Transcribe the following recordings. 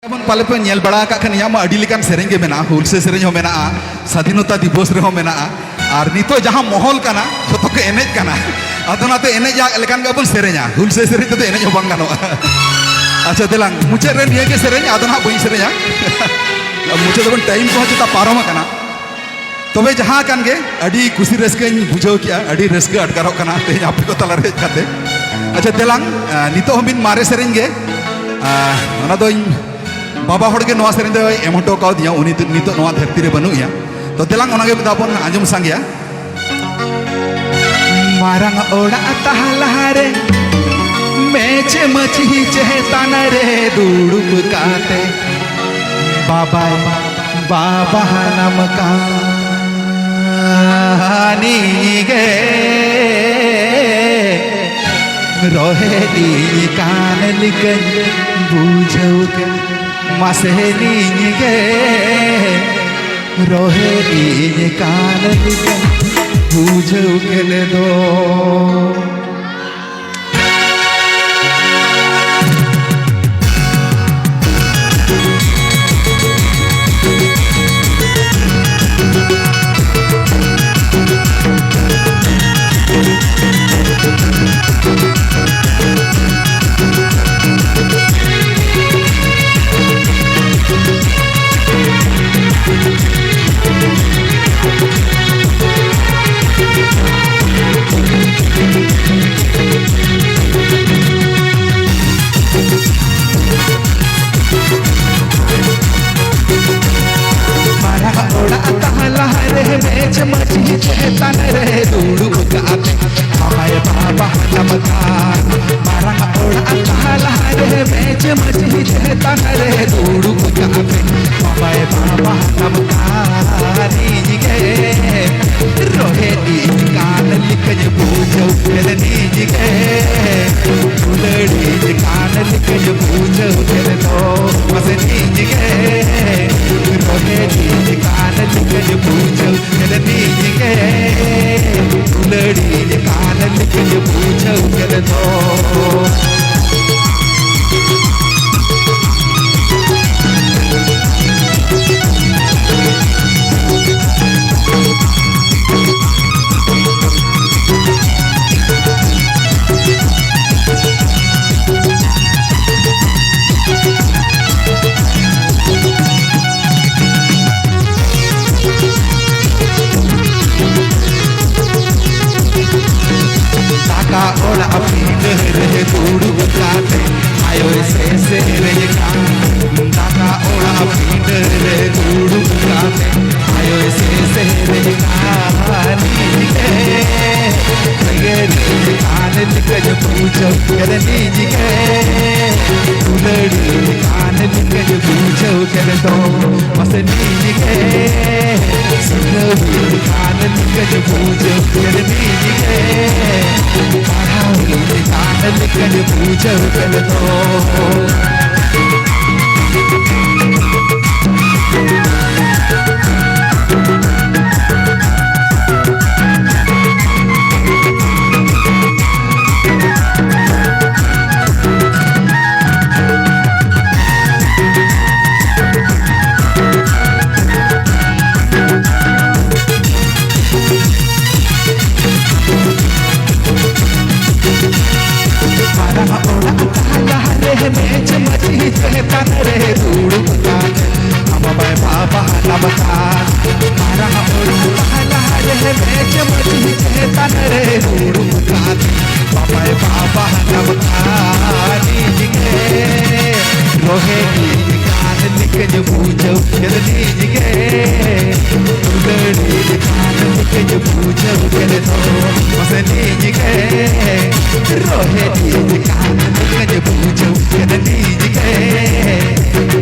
बन पाले पे नेल बड़ा का खन यामा अडी लेकान सेरेंगे मेना हुलसे सेरेंग हो मेना स्वाधीनता दिवस रे हो मेना और नितो जहां माहौल काना तो के एनेज काना अदना तो एनेज लेकान का बन सेरेंगा हुलसे सेरेंग तो एनेज हो बांग गानो अच्छा देलांग मुचे रे निये के सेरेंग अदना बई सेरेंगा मुचे तो बन टाइम को हचता पारोमा काना तबे जहां कान गे अडी खुशी रस्के बुझाव किया अडी रस्के अटकारो काना ते आपे को तला रे खाते अच्छा देलांग नितो हम बिन मारे सेरेंग गे ओना दो बाबा हड़के नवा सेरेंग दो एमहटो का दिया उनी नितो नवा धरती रे बनुया तो देलांग ओना गे बताबन आंजम सांगिया मारंग ओड़ा तहलारे मेचे मची चेतान रे दुड़ुब काते बाबा बाबा नाम कहानी गे रोहे दी कान लिकन बुझौ के मसेनी गे रोहे दी कान लिकन बुझौ के ले दो चेतन रे दुड़ुब काते हमारे बाबा नमकार मारंग ओड़ा तहला रे बेच मची चेतन रे दुड़ुब काते हमारे बाबा नमकार गे रोहे दी कान लिखज पूछो फिर नीज गे फुलड़ी कान लिखज पूछो फिर तो बस नीज गे रोहे दी कान लिखज पूछो फिर नीज गे फुलड़ी कान लिखज पूछो फिर तो ओला अपील रे दुड़ुब काते आयो से रे दादा ओला अपील रे दुड़ुब काते आयो से रे कहानी गे रे कान लिखज पूछो कर नीज गे फुलड़ी कान लिखज पूछो कर दो बस नीज गे सुनवी कान लिखज पूछो कर नीज गे कान लिखज पूछो कर दो मेच मची चेतन रे दुड़ुब काते हमारे बाबा नमकार मारंग ओड़ा तहला रे मेच मची चेतन रे दुड़ुब काते हमारे बाबा नमकार गे रोहे दी कान लिखज पूछो फिर नीज गे फुलड़ी कान लिखज पूछो फिर तो बस नीज गे रोहे दी कान लिखज पूछो फिर नीज गे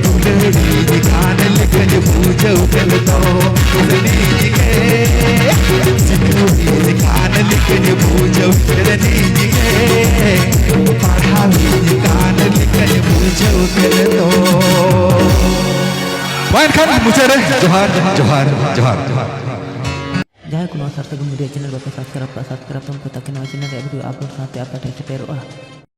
फुलड़ी कान लिखज पूछो फिर तो बस नीज गे सिंदूरी कान लिखज पूछो फिर नीज गे पढ़ावी कान लिखज पूछो फिर तो वाइन खान मुझे रे जोहार जोहार जोहार Jangan kuno sarta kemudian channel bapak subscribe tuh kota kenal channel kayak gitu upload sampai apa